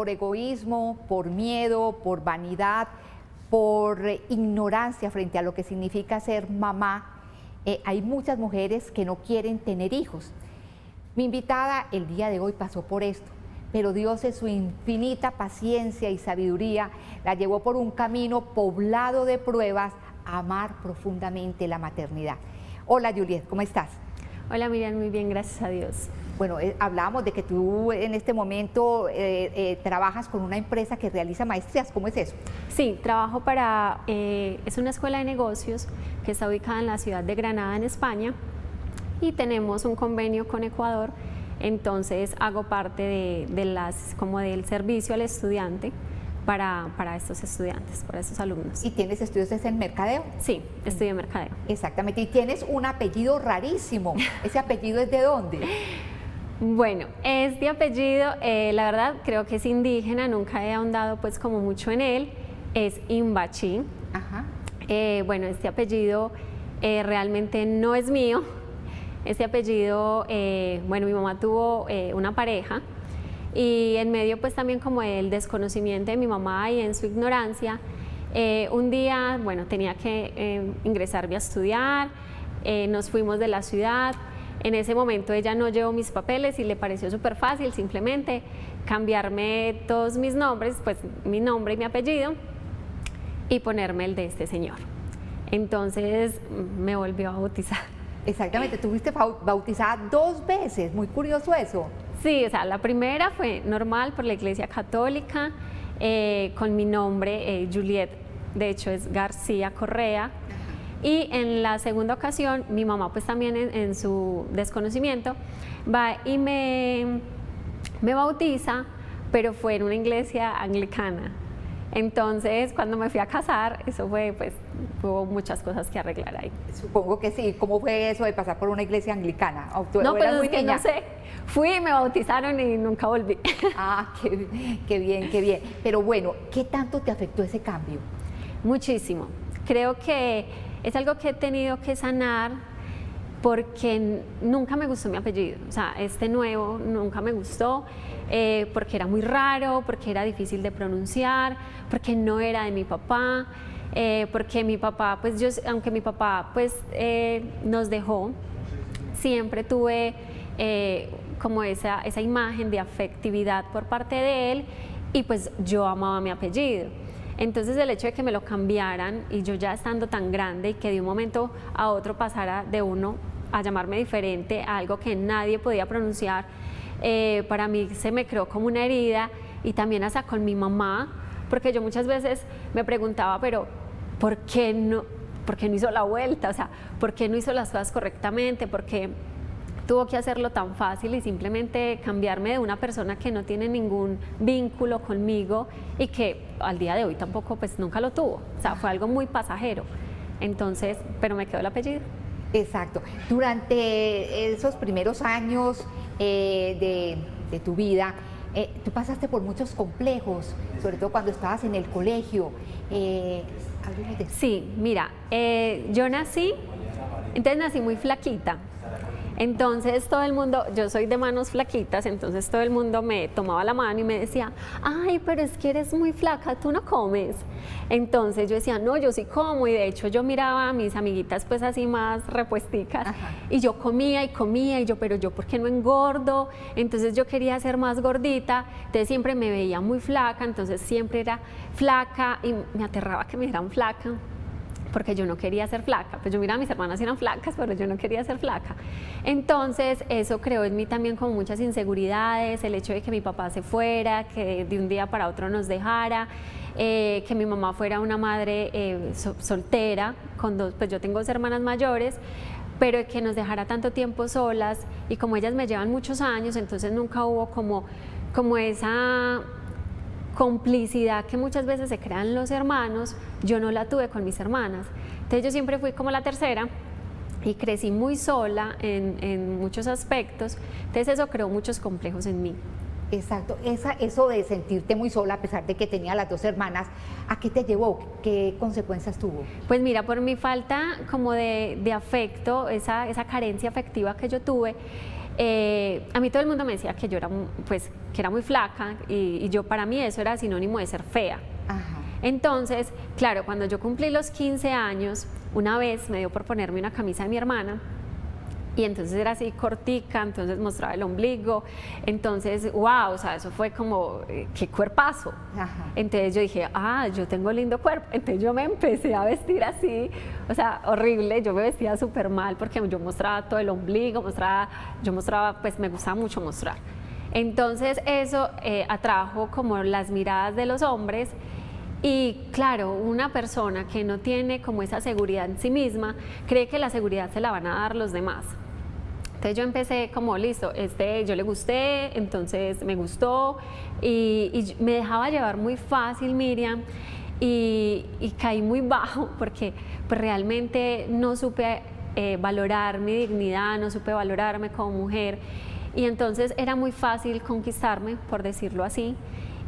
por egoísmo, por miedo, por vanidad, por ignorancia frente a lo que significa ser mamá, hay muchas mujeres que no quieren tener hijos. Mi invitada el día de hoy pasó por esto, pero Dios en su infinita paciencia y sabiduría la llevó por un camino poblado de pruebas a amar profundamente la maternidad. Hola Juliet, ¿cómo estás? Hola Miriam, muy bien, gracias a Dios. Bueno, hablábamos de que tú en este momento trabajas con una empresa que realiza maestrías, ¿cómo es eso? Sí, trabajo para, es una escuela de negocios que está ubicada en la ciudad de Granada, en España, y tenemos un convenio con Ecuador, entonces hago parte como del servicio al estudiante para estos estudiantes, para estos alumnos. ¿Y tienes estudios en mercadeo? Sí, estudio mercadeo. Exactamente, y tienes un apellido rarísimo, ¿ese apellido es de dónde? Bueno, este apellido, la verdad, creo que es indígena, nunca he ahondado pues como mucho en él, es Imbachi. Ajá. Bueno, este apellido realmente no es mío. Este apellido, bueno, mi mamá tuvo una pareja y en medio pues también como el desconocimiento de mi mamá y en su ignorancia, un día, bueno, tenía que ingresarme a estudiar, nos fuimos de la ciudad. En ese momento ella no llevó mis papeles y le pareció súper fácil simplemente cambiarme todos mis nombres, pues mi nombre y mi apellido, y ponerme el de este señor. Entonces me volvió a bautizar. Exactamente, tú fuiste bautizada 2 veces, muy curioso eso. Sí, o sea, la primera fue normal por la Iglesia Católica, con mi nombre, Juliet, de hecho es García Correa. Y en la segunda ocasión, mi mamá pues también en su desconocimiento va y me bautiza, pero fue en una iglesia anglicana. Entonces, cuando me fui a casar, eso fue, pues, hubo muchas cosas que arreglar ahí. Supongo que sí. ¿Cómo fue eso de pasar por una iglesia anglicana? No, pues es que no sé. Fui, me bautizaron y nunca volví. Ah, qué bien, qué bien. Pero bueno, ¿qué tanto te afectó ese cambio? Muchísimo. Creo que es algo que he tenido que sanar porque nunca me gustó mi apellido, o sea, este nuevo nunca me gustó, porque era muy raro, porque era difícil de pronunciar, porque no era de mi papá, porque mi papá, pues aunque mi papá pues nos dejó, siempre tuve como esa imagen de afectividad por parte de él y pues yo amaba mi apellido. Entonces el hecho de que me lo cambiaran y yo ya estando tan grande y que de un momento a otro pasara de uno a llamarme diferente a algo que nadie podía pronunciar, para mí se me creó como una herida y también hasta con mi mamá, porque yo muchas veces me preguntaba, pero ¿por qué no hizo la vuelta? O sea, ¿por qué no hizo las cosas correctamente? ¿Por qué tuvo que hacerlo tan fácil y simplemente cambiarme de una persona que no tiene ningún vínculo conmigo y que al día de hoy tampoco, pues nunca lo tuvo? O sea, fue algo muy pasajero. Entonces, pero me quedó el apellido. Exacto. Durante esos primeros años de tu vida, tú pasaste por muchos complejos, sobre todo cuando estabas en el colegio. Sí, mira, yo nací muy flaquita. Entonces todo el mundo, yo soy de manos flaquitas, entonces todo el mundo me tomaba la mano y me decía, ay, pero es que eres muy flaca, tú no comes. Entonces yo decía, no, yo sí como, y de hecho yo miraba a mis amiguitas pues así más repuesticas. Ajá. Y yo comía y yo, pero yo ¿por qué no engordo? Entonces yo quería ser más gordita, entonces siempre me veía muy flaca, entonces siempre era flaca y me aterraba que me dijeran flaca, porque yo no quería ser flaca, pues yo miraba a mis hermanas y eran flacas, pero yo no quería ser flaca. Entonces eso creó en mí también como muchas inseguridades, el hecho de que mi papá se fuera, que de un día para otro nos dejara, que mi mamá fuera una madre soltera, con pues yo tengo 2 hermanas mayores, pero que nos dejara tanto tiempo solas, y como ellas me llevan muchos años, entonces nunca hubo como esa complicidad que muchas veces se crean los hermanos, yo no la tuve con mis hermanas. Entonces yo siempre fui como la tercera y crecí muy sola en muchos aspectos, entonces eso creó muchos complejos en mí. Exacto, eso de sentirte muy sola a pesar de que tenía las 2 hermanas, ¿a qué te llevó? ¿Qué consecuencias tuvo? Pues mira, por mi falta como de afecto, esa carencia afectiva que yo tuve, a mí todo el mundo me decía que yo era, pues, que era muy flaca y yo, para mí eso era sinónimo de ser fea. Ajá. Entonces, claro, cuando yo cumplí los 15 años, una vez me dio por ponerme una camisa de mi hermana y entonces era así cortica, entonces mostraba el ombligo, entonces, wow, o sea, eso fue como, qué cuerpazo. Ajá. Entonces yo dije, yo tengo lindo cuerpo, entonces yo me empecé a vestir así, o sea, horrible, yo me vestía súper mal porque yo mostraba todo el ombligo, yo mostraba, pues me gustaba mucho mostrar. Entonces eso atrajo como las miradas de los hombres. Y claro, una persona que no tiene como esa seguridad en sí misma, cree que la seguridad se la van a dar los demás. Entonces yo empecé como, listo, yo le gusté, entonces me gustó y me dejaba llevar muy fácil, Miriam, y caí muy bajo porque pues, realmente no supe valorar mi dignidad, no supe valorarme como mujer y entonces era muy fácil conquistarme, por decirlo así.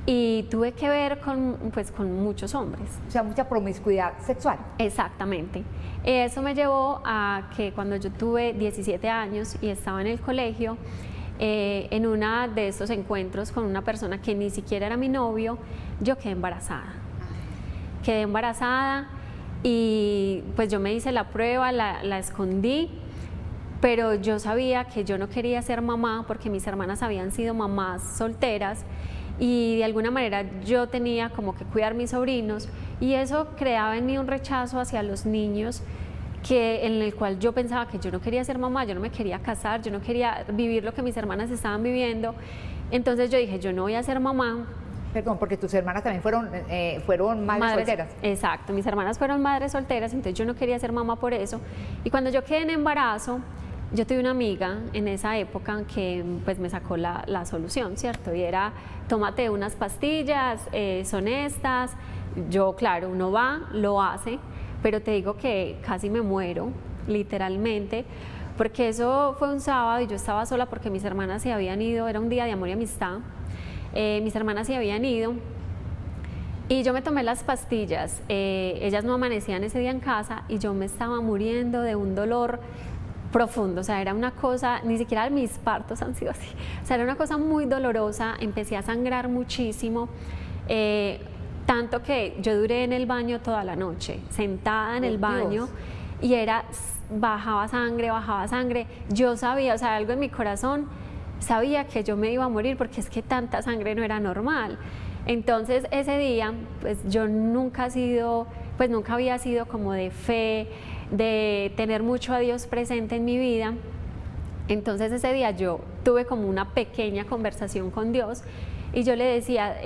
Y tuve que ver con muchos hombres. O sea, mucha promiscuidad sexual. Exactamente. Eso me llevó a que cuando yo tuve 17 años y estaba en el colegio, en uno de estos encuentros con una persona que ni siquiera era mi novio, yo quedé embarazada. Quedé embarazada y pues yo me hice la prueba, la escondí, pero yo sabía que yo no quería ser mamá porque mis hermanas habían sido mamás solteras y de alguna manera yo tenía como que cuidar mis sobrinos y eso creaba en mí un rechazo hacia los niños en el cual yo pensaba que yo no quería ser mamá, yo no me quería casar, yo no quería vivir lo que mis hermanas estaban viviendo. Entonces yo dije, yo no voy a ser mamá. Perdón, porque tus hermanas también fueron madres solteras. Exacto, mis hermanas fueron madres solteras, entonces yo no quería ser mamá por eso. Y cuando yo quedé en embarazo, yo tuve una amiga en esa época que pues me sacó la solución, ¿cierto? Y era, tómate unas pastillas, son estas. Yo, claro, uno va, lo hace, pero te digo que casi me muero, literalmente, porque eso fue un sábado y yo estaba sola porque mis hermanas se habían ido, era un día de amor y amistad, mis hermanas se habían ido y yo me tomé las pastillas, ellas no amanecían ese día en casa y yo me estaba muriendo de un dolor profundo, o sea, era una cosa, ni siquiera mis partos han sido así, o sea, era una cosa muy dolorosa, empecé a sangrar muchísimo, tanto que yo duré en el baño toda la noche, sentada en el baño, y bajaba sangre, yo sabía, o sea, algo en mi corazón sabía que yo me iba a morir porque es que tanta sangre no era normal. Entonces ese día, pues yo nunca había sido como de fe, de tener mucho a Dios presente en mi vida. Entonces ese día yo tuve como una pequeña conversación con Dios y yo le decía,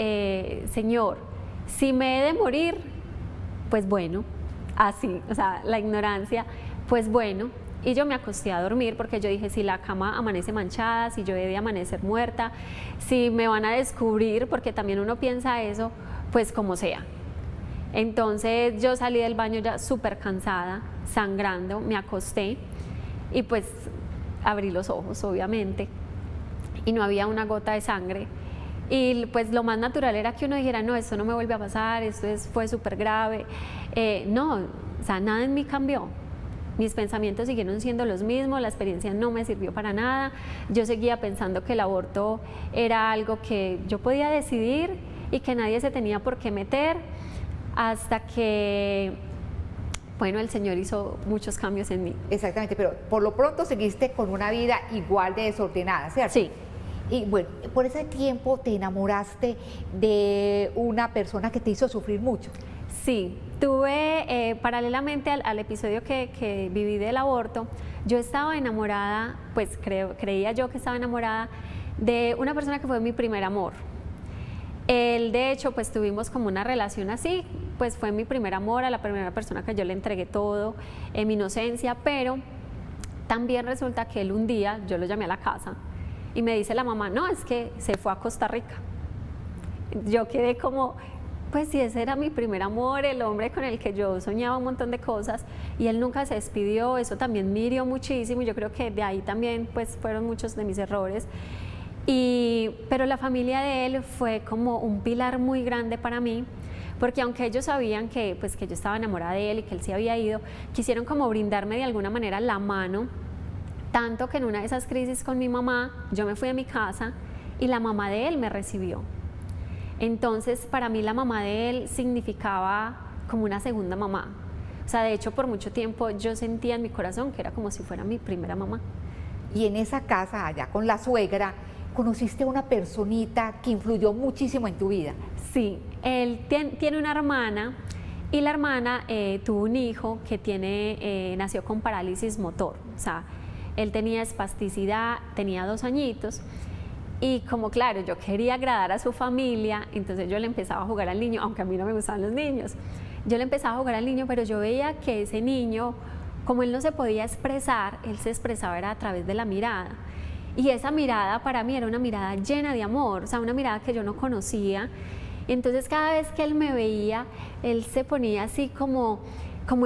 Señor, si me he de morir, pues bueno, así, o sea, la ignorancia, pues bueno. Y yo me acosté a dormir porque yo dije, si la cama amanece manchada, si yo he de amanecer muerta, si me van a descubrir, porque también uno piensa eso, pues como sea. Entonces yo salí del baño ya súper cansada, sangrando, me acosté y pues abrí los ojos, obviamente, y no había una gota de sangre. Y pues lo más natural era que uno dijera, no, esto no me vuelve a pasar, fue súper grave. No, o sea, nada en mí cambió. Mis pensamientos siguieron siendo los mismos, la experiencia no me sirvió para nada. Yo seguía pensando que el aborto era algo que yo podía decidir y que nadie se tenía por qué meter, hasta que, bueno, el Señor hizo muchos cambios en mí. Exactamente, pero por lo pronto seguiste con una vida igual de desordenada, ¿cierto? Sí. Y bueno, por ese tiempo te enamoraste de una persona que te hizo sufrir mucho. Sí, tuve, paralelamente al episodio que viví del aborto, yo estaba enamorada, pues creía yo que estaba enamorada de una persona que fue mi primer amor. Él, de hecho, pues tuvimos como una relación así, pues fue mi primer amor, a la primera persona que yo le entregué todo, en mi inocencia, pero también resulta que él un día, yo lo llamé a la casa y me dice la mamá, no, es que se fue a Costa Rica. Yo quedé como, pues si ese era mi primer amor, el hombre con el que yo soñaba un montón de cosas y él nunca se despidió, eso también me hirió muchísimo y yo creo que de ahí también pues fueron muchos de mis errores. Pero la familia de él fue como un pilar muy grande para mí, porque aunque ellos sabían que yo estaba enamorada de él y que él se había ido, quisieron como brindarme de alguna manera la mano, Tanto que en una de esas crisis con mi mamá, yo me fui a mi casa y la mamá de él me recibió. Entonces, para mí la mamá de él significaba como una segunda mamá. O sea, de hecho, por mucho tiempo yo sentía en mi corazón que era como si fuera mi primera mamá. Y en esa casa, allá con la suegra, conociste a una personita que influyó muchísimo en tu vida. Sí, él tiene una hermana y la hermana tuvo un hijo que nació con parálisis motor. O sea, él tenía espasticidad, tenía 2 añitos. Y como claro, yo quería agradar a su familia, entonces yo le empezaba a jugar al niño, aunque a mí no me gustaban los niños. Yo le empezaba a jugar al niño, pero yo veía que ese niño, como él no se podía expresar, él se expresaba era a través de la mirada. Y esa mirada para mí era una mirada llena de amor, o sea, una mirada que yo no conocía. Entonces cada vez que él me veía, él se ponía así como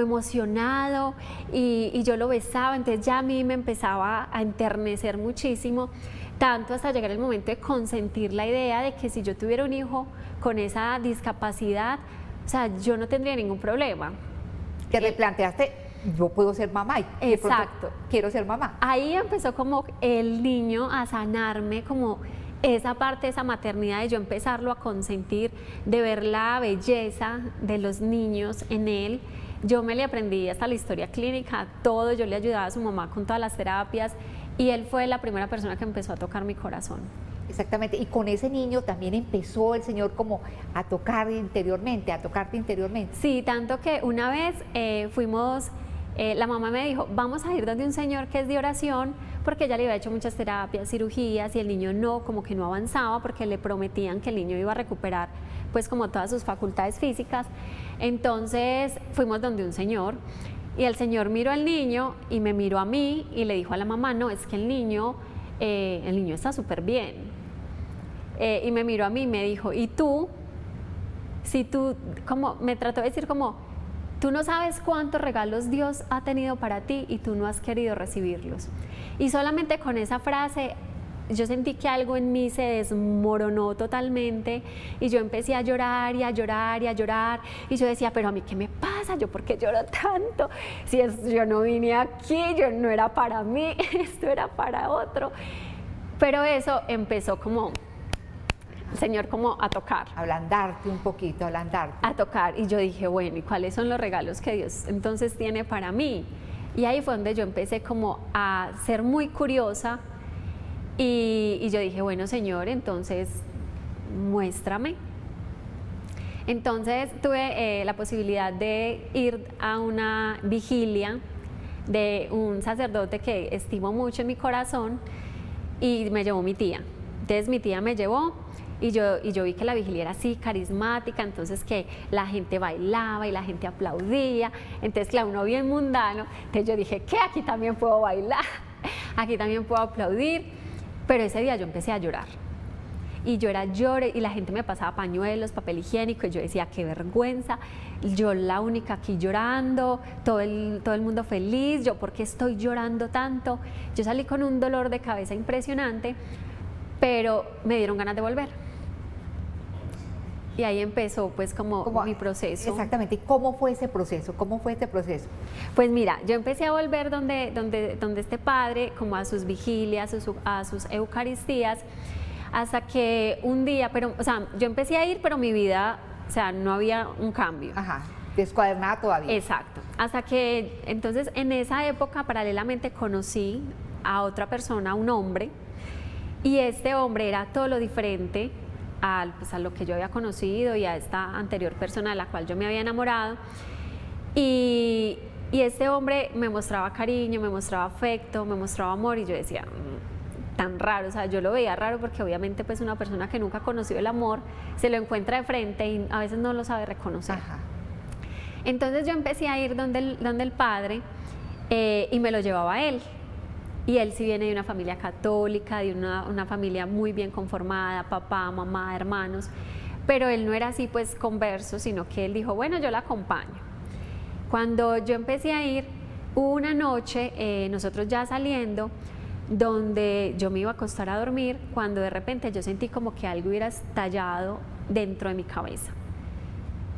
emocionado y yo lo besaba, entonces ya a mí me empezaba a enternecer muchísimo, tanto hasta llegar el momento de consentir la idea de que si yo tuviera un hijo con esa discapacidad, o sea, yo no tendría ningún problema. Que replanteaste, yo puedo ser mamá y de pronto Exacto. quiero ser mamá. Ahí empezó como el niño a sanarme, como esa parte de esa maternidad, de yo empezarlo a consentir, de ver la belleza de los niños en él. Yo me le aprendí hasta la historia clínica, todo, yo le ayudaba a su mamá con todas las terapias y él fue la primera persona que empezó a tocar mi corazón. Exactamente, y con ese niño también empezó el Señor como a tocar interiormente, a tocarte interiormente. Sí, tanto que una vez fuimos, la mamá me dijo, vamos a ir donde un señor que es de oración, porque ella le había hecho muchas terapias, cirugías, y el niño como que no avanzaba, porque le prometían que el niño iba a recuperar pues como todas sus facultades físicas. Entonces fuimos donde un señor, y el señor miró al niño y me miró a mí y le dijo a la mamá, no, es que el niño está súper bien. Y me miró a mí y me dijo, ¿y tú? Si tú, como me trató de decir como, tú no sabes cuántos regalos Dios ha tenido para ti y tú no has querido recibirlos. Y solamente con esa frase yo sentí que algo en mí se desmoronó totalmente y yo empecé a llorar y a llorar y a llorar y yo decía, pero a mí ¿qué me pasa? ¿Yo por qué lloro tanto? Si yo no vine aquí, yo no era para mí, esto era para otro. Pero eso empezó como, Señor, como a tocar. Ablandarte un poquito, ablandarte. A tocar. Y yo dije, bueno, ¿y cuáles son los regalos que Dios entonces tiene para mí? Y ahí fue donde yo empecé como a ser muy curiosa y yo dije, bueno, Señor, entonces muéstrame. Entonces tuve la posibilidad de ir a una vigilia de un sacerdote que estimo mucho en mi corazón y me llevó mi tía. Entonces mi tía me llevó y yo vi que la vigilia era así carismática, entonces que la gente bailaba y la gente aplaudía, entonces claro, uno bien mundano, entonces yo dije, ¿qué? Aquí también puedo bailar, aquí también puedo aplaudir, pero ese día yo empecé a llorar. Y yo lloré y la gente me pasaba pañuelos, papel higiénico y yo decía, qué vergüenza, yo la única aquí llorando, todo el mundo feliz, yo ¿por qué estoy llorando tanto? Yo salí con un dolor de cabeza impresionante, pero me dieron ganas de volver. Y ahí empezó pues como mi proceso. Exactamente, ¿y cómo fue ese proceso? ¿Cómo fue este proceso? Pues mira, yo empecé a volver donde este padre, como a sus vigilias, a sus eucaristías, hasta que un día, o sea, yo empecé a ir, pero mi vida, o sea, no había un cambio. Ajá, descuadernada todavía. Exacto, hasta que entonces en esa época paralelamente conocí a otra persona, un hombre, y este hombre era todo lo diferente a lo que yo había conocido y a esta anterior persona de la cual yo me había enamorado. Y este hombre me mostraba cariño, me mostraba afecto, me mostraba amor y yo decía, tan raro, o sea, yo lo veía raro porque obviamente pues una persona que nunca ha conocido el amor se lo encuentra de frente y a veces no lo sabe reconocer. Ajá. Entonces yo empecé a ir donde el padre y me lo llevaba a él. Y él sí viene de una familia católica, de una familia muy bien conformada, papá, mamá, hermanos, pero él no era así pues converso, sino que él dijo, bueno, yo la acompaño. Cuando yo empecé a ir, hubo una noche, nosotros ya saliendo, donde yo me iba a acostar a dormir, cuando de repente yo sentí como que algo hubiera estallado dentro de mi cabeza.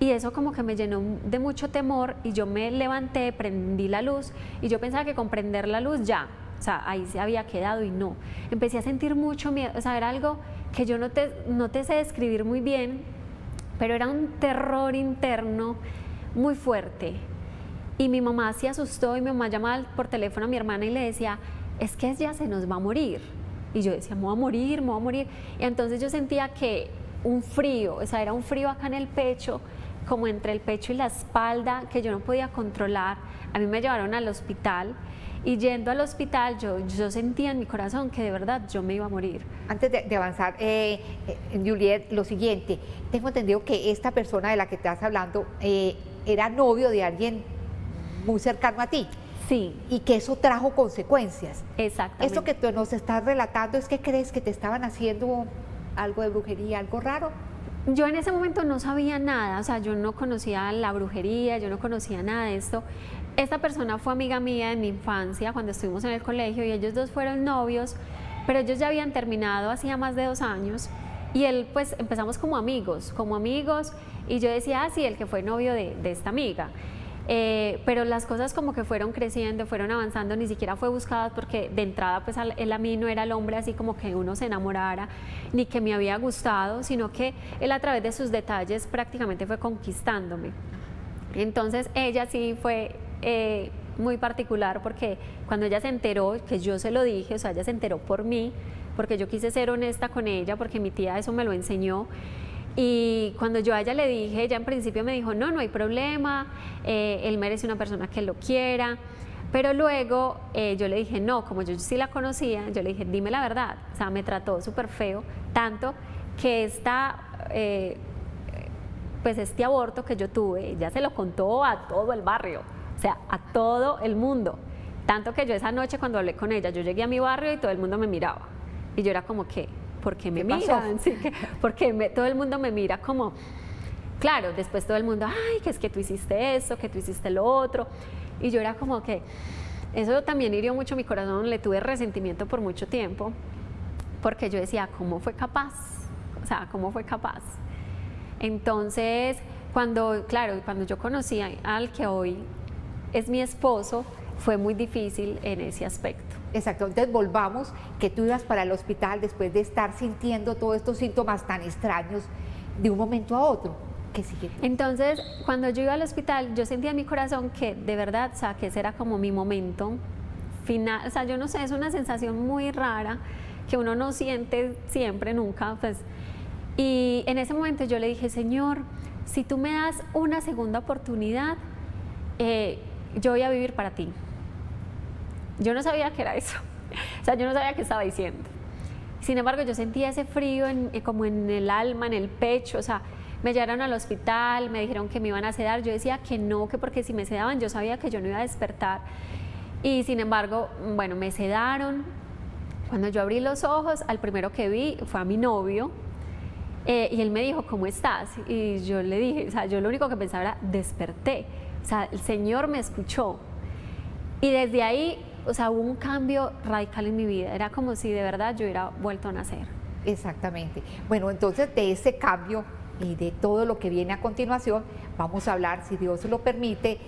Y eso como que me llenó de mucho temor y yo me levanté, prendí la luz y yo pensaba que con prender la luz ya o sea, ahí se había quedado y no. Empecé a sentir mucho miedo, o sea, era algo que yo no te sé describir muy bien, pero era un terror interno muy fuerte. Y mi mamá se asustó y mi mamá llamaba por teléfono a mi hermana y le decía, es que ella se nos va a morir. Y yo decía, me voy a morir, me voy a morir. Y entonces yo sentía que un frío, o sea, era un frío acá en el pecho, como entre el pecho y la espalda, que yo no podía controlar. A mí me llevaron al hospital y yendo al hospital yo sentía en mi corazón que de verdad yo me iba a morir. Antes de avanzar, Juliet, lo siguiente, tengo entendido que esta persona de la que estás hablando era novio de alguien muy cercano a ti. Sí. Y que eso trajo consecuencias. Exactamente. Esto que tú nos estás relatando es que crees que te estaban haciendo algo de brujería, algo raro. Yo en ese momento no sabía nada, o sea, yo no conocía la brujería, yo no conocía nada de esto. Esta persona fue amiga mía en mi infancia cuando estuvimos en el colegio y ellos dos fueron novios, pero ellos ya habían terminado hacía más de 2 años y él pues empezamos como amigos y yo decía, ah, sí, el que fue novio de esta amiga. Pero las cosas como que fueron creciendo, fueron avanzando, ni siquiera fue buscada porque de entrada pues él a mí no era el hombre así como que uno se enamorara ni que me había gustado, sino que él a través de sus detalles prácticamente fue conquistándome. Entonces ella sí fue muy particular porque cuando ella se enteró, que yo se lo dije, o sea, ella se enteró por mí, porque yo quise ser honesta con ella, porque mi tía eso me lo enseñó. Y cuando yo a ella le dije, ella en principio me dijo, no, no hay problema, él merece una persona que lo quiera, pero luego yo le dije, no, como yo sí la conocía, yo le dije, dime la verdad, o sea, me trató súper feo, tanto que pues este aborto que yo tuve, ella se lo contó a todo el barrio, o sea, a todo el mundo, tanto que yo esa noche cuando hablé con ella, yo llegué a mi barrio y todo el mundo me miraba, y yo era como que, ¿por qué me miran? Sí, porque todo el mundo me mira como, claro, después todo el mundo, ay, que es que tú hiciste eso, que tú hiciste lo otro, y yo era como que, eso también hirió mucho mi corazón, le tuve resentimiento por mucho tiempo, porque yo decía, ¿cómo fue capaz? O sea, ¿cómo fue capaz? Entonces, cuando yo conocí al que hoy es mi esposo, fue muy difícil en ese aspecto. Exacto, entonces volvamos, que tú ibas para el hospital después de estar sintiendo todos estos síntomas tan extraños de un momento a otro. ¿Qué sigue? Entonces, cuando yo iba al hospital, yo sentía en mi corazón que de verdad, o sea, que ese era como mi momento final, o sea, yo no sé, es una sensación muy rara que uno no siente siempre, nunca, pues. Y en ese momento yo le dije, Señor, si tú me das una segunda oportunidad, yo voy a vivir para ti. Yo no sabía qué era eso, o sea, yo no sabía qué estaba diciendo. Sin embargo, yo sentía ese frío como en el alma, en el pecho, o sea, me llevaron al hospital, me dijeron que me iban a sedar, yo decía que no, que porque si me sedaban yo sabía que yo no iba a despertar. Y sin embargo, bueno, me sedaron. Cuando yo abrí los ojos, al primero que vi fue a mi novio, y él me dijo, ¿cómo estás? Y yo le dije, o sea, yo lo único que pensaba era, desperté, o sea, el Señor me escuchó. Y desde ahí, o sea, hubo un cambio radical en mi vida, era como si de verdad yo hubiera vuelto a nacer. Exactamente. Bueno, entonces de ese cambio y de todo lo que viene a continuación, vamos a hablar, si Dios lo permite,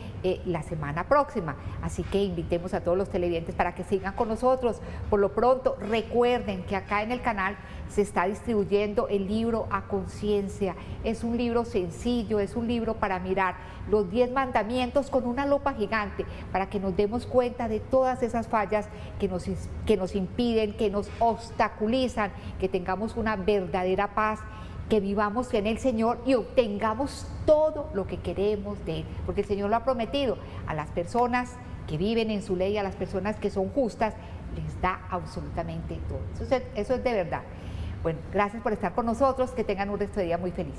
la semana próxima. Así que invitemos a todos los televidentes para que sigan con nosotros. Por lo pronto, recuerden que acá en el canal se está distribuyendo el libro A Conciencia. Es un libro sencillo, es un libro para mirar los 10 mandamientos con una lupa gigante, para que nos demos cuenta de todas esas fallas que nos impiden, que nos obstaculizan, que tengamos una verdadera paz, que vivamos en el Señor y obtengamos todo lo que queremos de Él, porque el Señor lo ha prometido a las personas que viven en su ley, a las personas que son justas, les da absolutamente todo. Eso es de verdad. Bueno, gracias por estar con nosotros, que tengan un resto de día muy feliz.